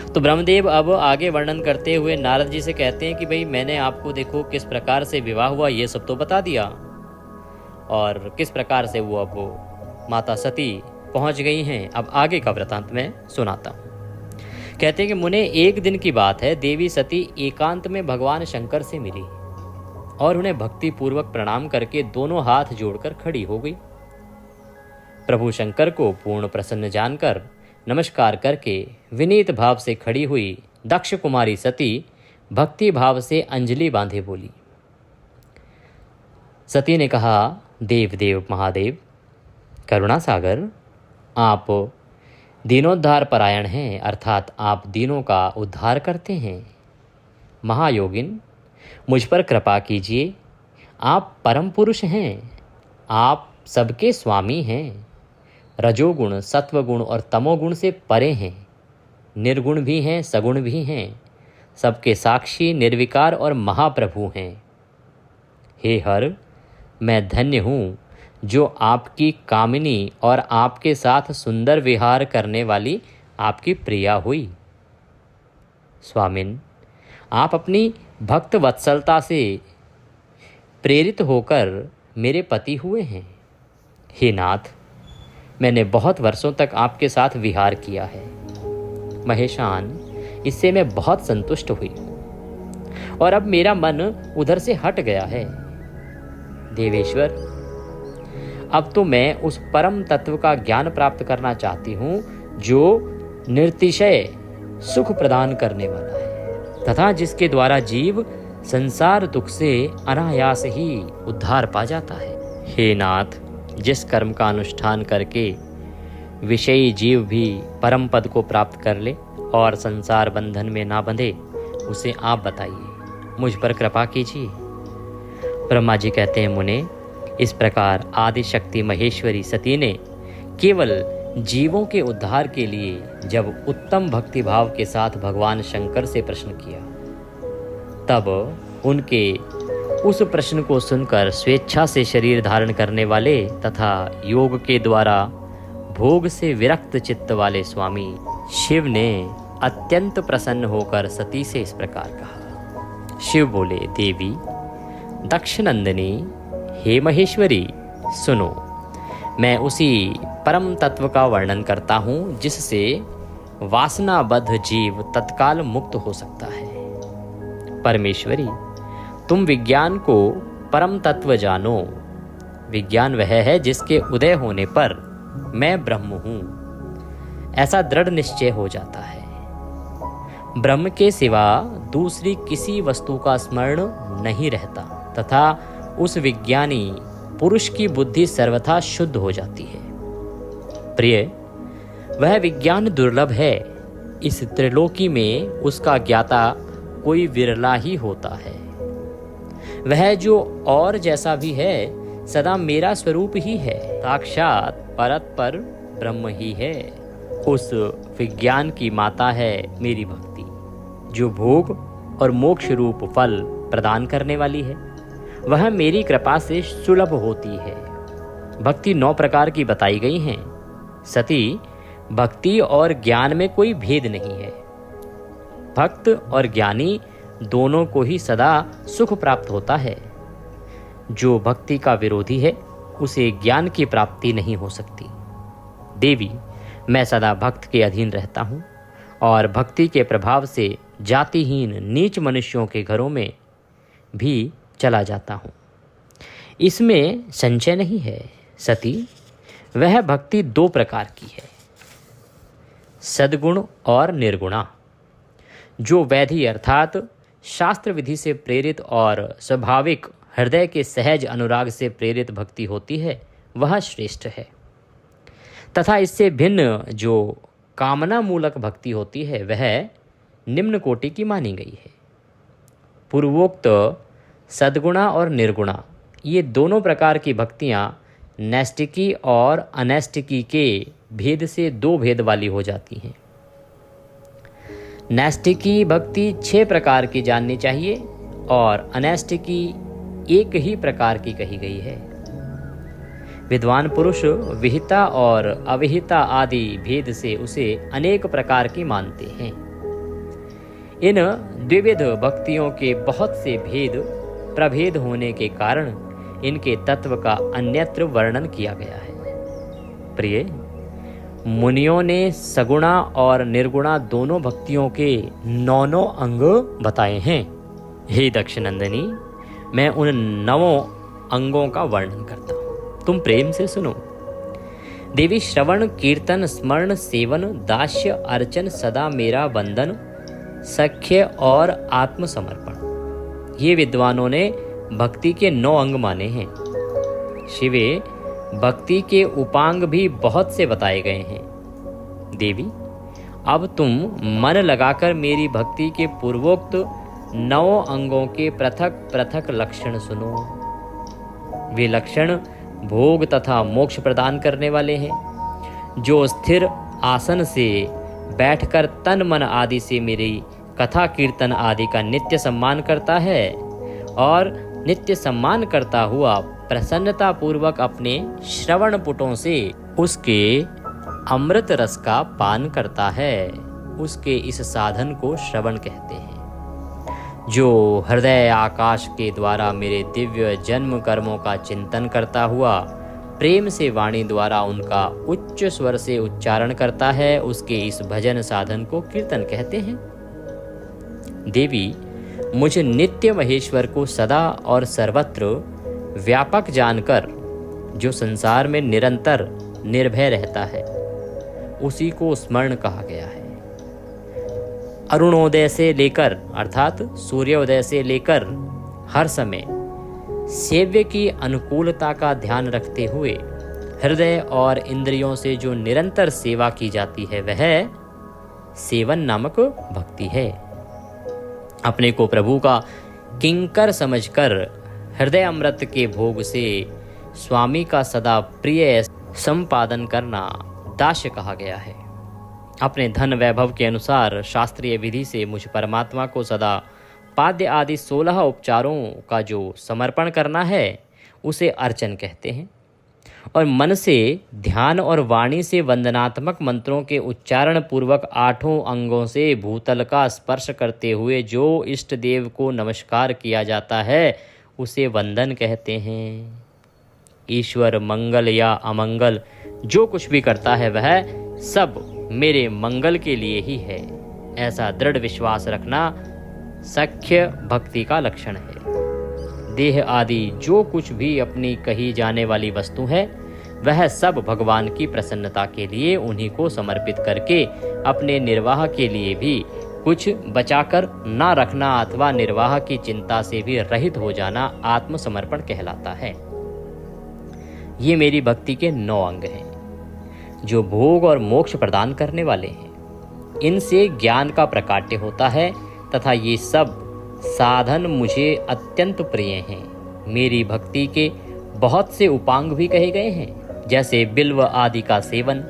Speaker 1: तो ब्रह्मदेव अब आगे वर्णन करते हुए नारद जी से कहते हैं कि भाई मैंने आपको देखो किस प्रकार से विवाह हुआ ये सब तो बता दिया, और किस प्रकार से वो अब माता सती पहुंच गई हैं। अब आगे का वृतांत मैं सुनाता हूँ। कहते हैं कि मुने एक दिन की बात है, देवी सती एकांत में भगवान शंकर से मिली। और उन्हें भक्ति पूर्वक प्रणाम करके दोनों हाथ जोड़कर खड़ी हो गई। प्रभु शंकर को पूर्ण प्रसन्न जानकर नमस्कार करके विनीत भाव से खड़ी हुई दक्ष कुमारी सती भक्ति भाव से अंजलि बांधे बोली। सती ने कहा, देव देव महादेव, करुणा सागर, आप दीनोद्धार परायण हैं, अर्थात आप दीनों का उद्धार करते हैं। महायोगिन, मुझ पर कृपा कीजिए। आप परम पुरुष हैं, आप सबके स्वामी हैं, रजोगुण, सत्वगुण और तमोगुण से परे हैं, निर्गुण भी हैं, सगुण भी हैं, सबके साक्षी, निर्विकार और महाप्रभु हैं। हे हर, मैं धन्य हूँ जो आपकी कामिनी और आपके साथ सुंदर विहार करने वाली आपकी प्रिया हुई। स्वामिन, आप अपनी भक्त वत्सलता से प्रेरित होकर मेरे पति हुए हैं। हे नाथ, मैंने बहुत वर्षों तक आपके साथ विहार किया है। महेशान, इससे मैं बहुत संतुष्ट हुई हूँ और अब मेरा मन उधर से हट गया है। देवेश्वर, अब तो मैं उस परम तत्व का ज्ञान प्राप्त करना चाहती हूँ जो निर्तिशय सुख प्रदान करने वाला है तथा जिसके द्वारा जीव संसार दुख से अनायास ही उद्धार पा जाता है। हे नाथ, जिस कर्म का अनुष्ठान करके विषयी जीव भी परम पद को प्राप्त कर ले और संसार बंधन में ना बंधे, उसे आप बताइए, मुझ पर कृपा कीजिए। ब्रह्मा जी कहते हैं, मुने, इस प्रकार आदि शक्ति महेश्वरी सती ने केवल जीवों के उद्धार के लिए जब उत्तम भक्ति भाव के साथ भगवान शंकर से प्रश्न किया, तब उनके उस प्रश्न को सुनकर स्वेच्छा से शरीर धारण करने वाले तथा योग के द्वारा भोग से विरक्त चित्त वाले स्वामी शिव ने अत्यंत प्रसन्न होकर सती से इस प्रकार कहा। शिव बोले, देवी दक्षनंदिनी, हे महेश्वरी, सुनो, मैं उसी परम तत्व का वर्णन करता हूँ जिससे वासनाबद्ध जीव तत्काल मुक्त हो सकता है। परमेश्वरी, तुम विज्ञान को परम तत्व जानो। विज्ञान वह है जिसके उदय होने पर मैं ब्रह्म हूँ ऐसा दृढ़ निश्चय हो जाता है। ब्रह्म के सिवा दूसरी किसी वस्तु का स्मरण नहीं रहता तथा उस विज्ञानी पुरुष की बुद्धि सर्वथा शुद्ध हो जाती है। प्रिय, वह विज्ञान दुर्लभ है। इस त्रिलोकी में उसका ज्ञाता कोई विरला ही होता है। वह जो और जैसा भी है सदा मेरा स्वरूप ही है, साक्षात परत ब्रह्म ही है। उस विज्ञान की माता है मेरी भक्ति, जो भोग और मोक्ष रूप फल प्रदान करने वाली है। वह मेरी कृपा से सुलभ होती है। भक्ति 9 प्रकार की बताई गई हैं। सती, भक्ति और ज्ञान में कोई भेद नहीं है। भक्त और ज्ञानी दोनों को ही सदा सुख प्राप्त होता है। जो भक्ति का विरोधी है उसे ज्ञान की प्राप्ति नहीं हो सकती। देवी, मैं सदा भक्त के अधीन रहता हूँ और भक्ति के प्रभाव से जातिहीन नीच मनुष्यों के घरों में भी चला जाता हूँ, इसमें संशय नहीं है। सती, वह भक्ति 2 प्रकार की है, सद्गुण और निर्गुणा। जो वैधि अर्थात शास्त्र विधि से प्रेरित और स्वाभाविक हृदय के सहज अनुराग से प्रेरित भक्ति होती है, वह श्रेष्ठ है। तथा इससे भिन्न जो कामना मूलक भक्ति होती है, वह निम्न कोटि की मानी गई है। पूर्वोक्त सद्गुणा और निर्गुणा, ये दोनों प्रकार की भक्तियाँ नैष्टिकी और अनैष्टिकी के भेद से 2 भेद वाली हो जाती हैं। नैष्टिकी भक्ति 6 प्रकार की जाननी चाहिए और अनैष्टिकी 1 ही प्रकार की कही गई है। विद्वान पुरुष विहिता और अविहिता आदि भेद से उसे अनेक प्रकार की मानते हैं। इन द्विविध भक्तियों के बहुत से भेद प्रभेद होने के कारण इनके तत्व का अन्यत्र वर्णन किया गया है। प्रिय, मुनियों ने सगुणा और निर्गुणा दोनों भक्तियों के 9 अंग बताए हैं। हे दक्षनंदिनी, मैं उन 9 अंगों का वर्णन करता हूँ, तुम प्रेम से सुनो। देवी, श्रवण, कीर्तन, स्मरण, सेवन, दास्य, अर्चन, सदा मेरा वंदन, सख्य और आत्मसमर्पण, ये विद्वानों ने भक्ति के 9 अंग माने हैं। शिवे, भक्ति के उपांग भी बहुत से बताए गए हैं। देवी, अब तुम मन लगाकर मेरी भक्ति के पूर्वोक्त 9 अंगों के पृथक पृथक लक्षण सुनो। वे लक्षण भोग तथा मोक्ष प्रदान करने वाले हैं। जो स्थिर आसन से बैठकर तन मन आदि से मेरी कथा कीर्तन आदि का नित्य सम्मान करता है और नित्य सम्मान करता हुआ प्रसन्नता पूर्वक अपने श्रवण पुटों से उसके अमृत रस का पान करता है, उसके इस साधन को श्रवण कहते हैं। जो हृदय आकाश के द्वारा मेरे दिव्य जन्म कर्मों का चिंतन करता हुआ प्रेम से वाणी द्वारा उनका उच्च स्वर से उच्चारण करता है, उसके इस भजन साधन को कीर्तन कहते हैं। देवी, मुझे नित्य महेश्वर को सदा और सर्वत्र व्यापक जानकर जो संसार में निरंतर निर्भय रहता है, उसी को स्मरण कहा गया है। अरुणोदय से लेकर अर्थात सूर्योदय से लेकर हर समय सेव्य की अनुकूलता का ध्यान रखते हुए हृदय और इंद्रियों से जो निरंतर सेवा की जाती है, वह सेवन नामक भक्ति है। अपने को प्रभु का किंकर समझकर हृदय अमृत के भोग से स्वामी का सदा प्रिय संपादन करना दास्य कहा गया है। अपने धन वैभव के अनुसार शास्त्रीय विधि से मुझ परमात्मा को सदा पाद्य आदि 16 उपचारों का जो समर्पण करना है, उसे अर्चन कहते हैं। और मन से ध्यान और वाणी से वंदनात्मक मंत्रों के उच्चारण पूर्वक 8 अंगों से भूतल का स्पर्श करते हुए जो इष्ट देव को नमस्कार किया जाता है, उसे वंदन कहते हैं। ईश्वर मंगल या अमंगल जो कुछ भी करता है, वह सब मेरे मंगल के लिए ही है, ऐसा दृढ़ विश्वास रखना सख्य भक्ति का लक्षण है। देह आदि जो कुछ भी अपनी कही जाने वाली वस्तु है, वह सब भगवान की प्रसन्नता के लिए उन्हीं को समर्पित करके अपने निर्वाह के लिए भी कुछ बचाकर ना रखना अथवा निर्वाह की चिंता से भी रहित हो जाना आत्मसमर्पण कहलाता है। ये मेरी भक्ति के 9 अंग हैं, जो भोग और मोक्ष प्रदान करने वाले हैं। इनसे ज्ञान का प्रकाट्य होता है तथा ये सब साधन मुझे अत्यंत प्रिय हैं। मेरी भक्ति के बहुत से उपांग भी कहे गए हैं, जैसे बिल्व आदि का सेवन।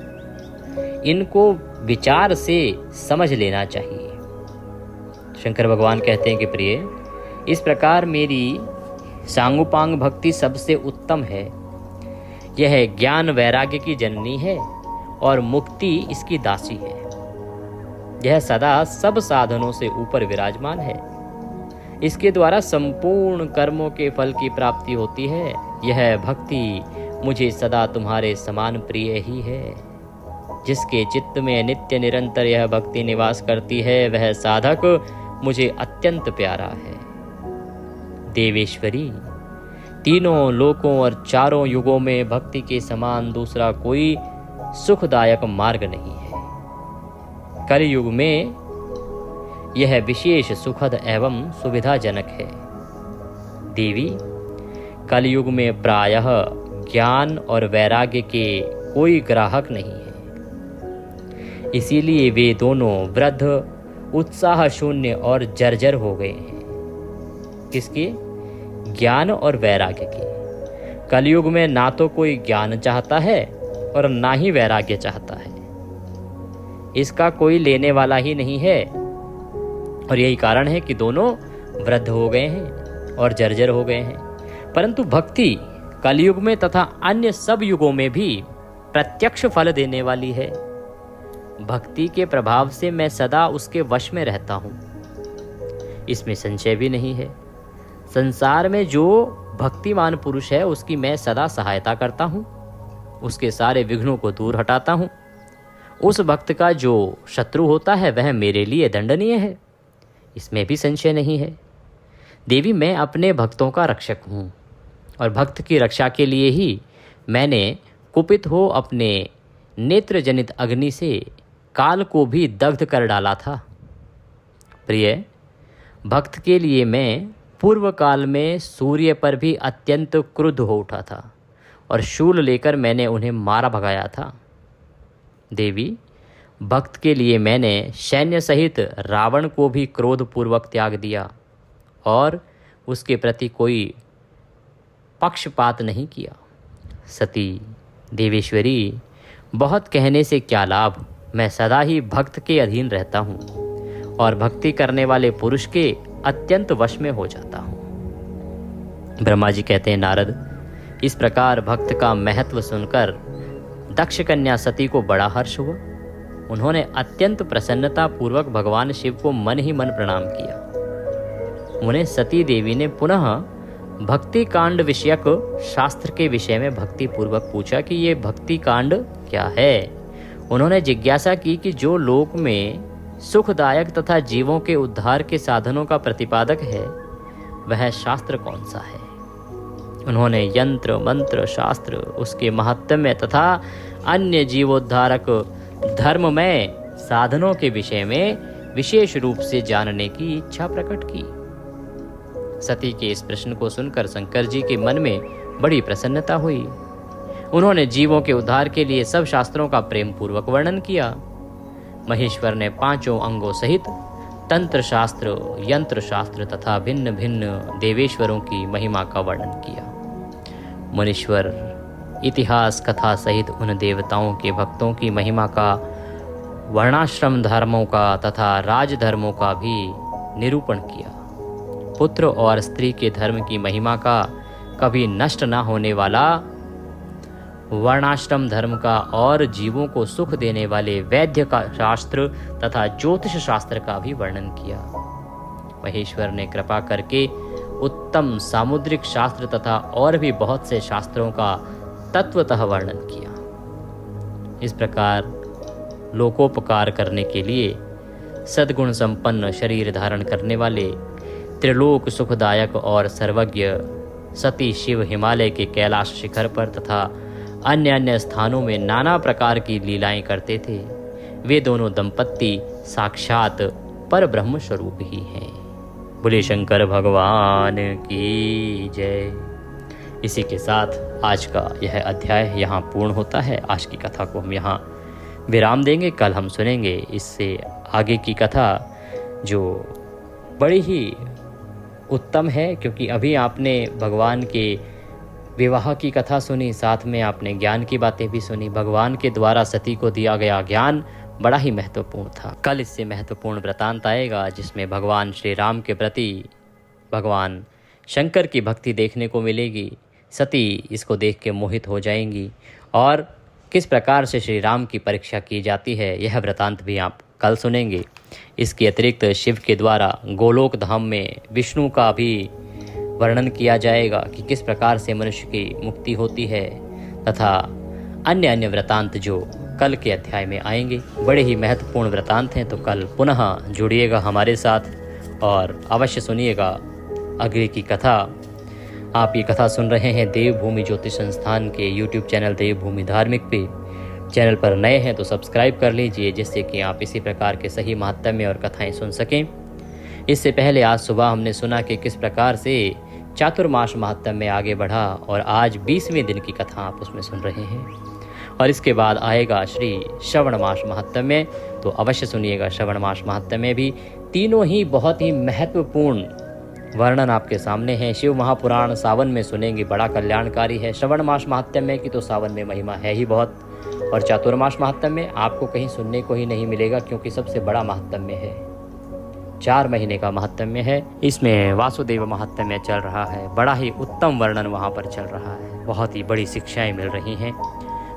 Speaker 1: इनको विचार से समझ लेना चाहिए। शंकर भगवान कहते हैं कि प्रिय, इस प्रकार मेरी सांगुपांग भक्ति सबसे उत्तम है। यह ज्ञान वैराग्य की जननी है और मुक्ति इसकी दासी है। यह सदा सब साधनों से ऊपर विराजमान है। इसके द्वारा संपूर्ण कर्मों के फल की प्राप्ति होती है। यह भक्ति मुझे सदा तुम्हारे समान प्रिय ही है। जिसके चित्त में नित्य निरंतर यह भक्ति निवास करती है, वह साधक मुझे अत्यंत प्यारा है। देवेश्वरी, तीनों लोकों और चारों युगों में भक्ति के समान दूसरा कोई सुखदायक मार्ग नहीं है। कलयुग में यह विशेष सुखद एवं सुविधाजनक है। देवी, कलयुग में प्रायः ज्ञान और वैराग्य के कोई ग्राहक नहीं है। इसीलिए वे दोनों वृद्ध उत्साह शून्य और जर्जर हो गए हैं। किसके? ज्ञान और वैराग्य के। कलयुग में ना तो कोई ज्ञान चाहता है और ना ही वैराग्य चाहता है। इसका कोई लेने वाला ही नहीं है। और यही कारण है कि दोनों वृद्ध हो गए हैं और जर्जर हो गए हैं। परंतु भक्ति कलयुग में तथा अन्य सब युगों में भी प्रत्यक्ष फल देने वाली है। भक्ति के प्रभाव से मैं सदा उसके वश में रहता हूँ, इसमें संशय भी नहीं है। संसार में जो भक्तिमान पुरुष है, उसकी मैं सदा सहायता करता हूँ, उसके सारे विघ्नों को दूर हटाता हूँ। उस भक्त का जो शत्रु होता है, वह मेरे लिए दंडनीय है, इसमें भी संशय नहीं है। देवी, मैं अपने भक्तों का रक्षक हूँ और भक्त की रक्षा के लिए ही मैंने कुपित हो अपने नेत्र जनित अग्नि से काल को भी दग्ध कर डाला था। प्रिय, भक्त के लिए मैं पूर्व काल में सूर्य पर भी अत्यंत क्रुद्ध हो उठा था और शूल लेकर मैंने उन्हें मारा भगाया था। देवी, भक्त के लिए मैंने सैन्य सहित रावण को भी क्रोधपूर्वक त्याग दिया और उसके प्रति कोई पक्षपात नहीं किया। सती, देवेश्वरी, बहुत कहने से क्या लाभ, मैं सदा ही भक्त के अधीन रहता हूँ और भक्ति करने वाले पुरुष के अत्यंत वश में हो जाता हूँ। ब्रह्मा जी कहते हैं, नारद, इस प्रकार भक्त का महत्व सुनकर दक्ष कन्या सती को बड़ा हर्ष हुआ। उन्होंने अत्यंत प्रसन्नता पूर्वक भगवान शिव को मन ही मन प्रणाम किया। उन्हें सती देवी ने पुनः भक्ति कांड विषयक शास्त्र के विषय में भक्ति पूर्वक पूछा कि ये भक्ति कांड क्या है। उन्होंने जिज्ञासा की कि जो लोक में सुखदायक तथा जीवों के उद्धार के साधनों का प्रतिपादक है वह शास्त्र कौन सा है। उन्होंने यंत्र मंत्र शास्त्र, उसके महात्म्य तथा अन्य जीवोद्धारक धर्ममय साधनों के विषय में विशेष रूप से जानने की इच्छा प्रकट की। सती के इस प्रश्न को सुनकर शंकर जी के मन में बड़ी प्रसन्नता हुई। उन्होंने जीवों के उद्धार के लिए सब शास्त्रों का प्रेम पूर्वक वर्णन किया। महेश्वर ने 5 अंगों सहित तंत्र शास्त्र, यंत्र शास्त्र तथा भिन्न भिन्न देवेश्वरों की महिमा का वर्णन किया। मुनीश्वर इतिहास कथा सहित उन देवताओं के भक्तों की महिमा का, वर्णाश्रम धर्मों का तथा राजधर्मों का भी निरूपण किया। पुत्र और स्त्री के धर्म की महिमा का, कभी नष्ट न होने वाला वर्णाश्रम धर्म का और जीवों को सुख देने वाले वैद्य का शास्त्र तथा ज्योतिष शास्त्र का भी वर्णन किया। महेश्वर ने कृपा करके उत्तम सामुद्रिक शास्त्र तथा और भी बहुत से शास्त्रों का तत्वतः वर्णन किया। इस प्रकार लोकोपकार करने के लिए सद्गुण संपन्न शरीर धारण करने वाले त्रिलोक सुखदायक और सर्वज्ञ सती शिव हिमालय के कैलाश शिखर पर तथा अन्य अन्य स्थानों में नाना प्रकार की लीलाएं करते थे। वे दोनों दंपत्ति साक्षात पर ब्रह्म स्वरूप ही हैं। बोले शंकर भगवान की जय। इसी के साथ आज का यह अध्याय यहाँ पूर्ण होता है। आज की कथा को हम यहाँ विराम देंगे। कल हम सुनेंगे इससे आगे की कथा, जो बड़ी ही उत्तम है, क्योंकि अभी आपने भगवान के विवाह की कथा सुनी, साथ में आपने ज्ञान की बातें भी सुनी। भगवान के द्वारा सती को दिया गया ज्ञान बड़ा ही महत्वपूर्ण था। कल इससे महत्वपूर्ण वृतांत आएगा जिसमें भगवान श्री राम के प्रति भगवान शंकर की भक्ति देखने को मिलेगी। सती इसको देख के मोहित हो जाएंगी और किस प्रकार से श्री राम की परीक्षा की जाती है, यह वृतांत भी आप कल सुनेंगे। इसके अतिरिक्त शिव के द्वारा गोलोक धाम में विष्णु का भी वर्णन किया जाएगा कि किस प्रकार से मनुष्य की मुक्ति होती है, तथा अन्य अन्य वृतांत जो कल के अध्याय में आएंगे। बड़े ही महत्वपूर्ण वृतांत हैं, तो कल पुनः जुड़िएगा हमारे साथ और अवश्य सुनिएगा आगे की कथा। आप ये कथा सुन रहे हैं देवभूमि ज्योतिष संस्थान के YouTube चैनल देवभूमि धार्मिक पे। चैनल पर नए हैं तो सब्सक्राइब कर लीजिए, जिससे कि आप इसी प्रकार के सही महात्म्य और कथाएं सुन सकें। इससे पहले आज सुबह हमने सुना कि किस प्रकार से चातुर्मास महात्म्य में आगे बढ़ा और आज 20वें दिन की कथा आप उसमें सुन रहे हैं। और इसके बाद आएगा श्री श्रवण मास महात्म्य, तो अवश्य सुनिएगा श्रवण मास महात्म्य भी। तीनों ही बहुत ही महत्वपूर्ण वर्णन आपके सामने हैं। शिव महापुराण सावन में सुनेंगे, बड़ा कल्याणकारी है। श्रवण मास महात्म्य की तो सावन में महिमा है ही बहुत, और चातुर्मास महात्म्य आपको कहीं सुनने को ही नहीं मिलेगा, क्योंकि सबसे बड़ा महात्म्य है। 4 महीने का महात्म्य है। इसमें वासुदेव महात्म्य चल रहा है, बड़ा ही उत्तम वर्णन वहाँ पर चल रहा है, बहुत ही बड़ी शिक्षाएं मिल रही हैं,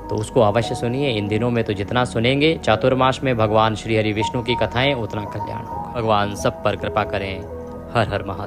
Speaker 1: तो उसको अवश्य सुनिए। इन दिनों में तो जितना सुनेंगे चातुर्मास में भगवान श्री हरि विष्णु की कथाएं, उतना कल्याण होगा। भगवान सब पर कृपा करें। हर हर महादेव।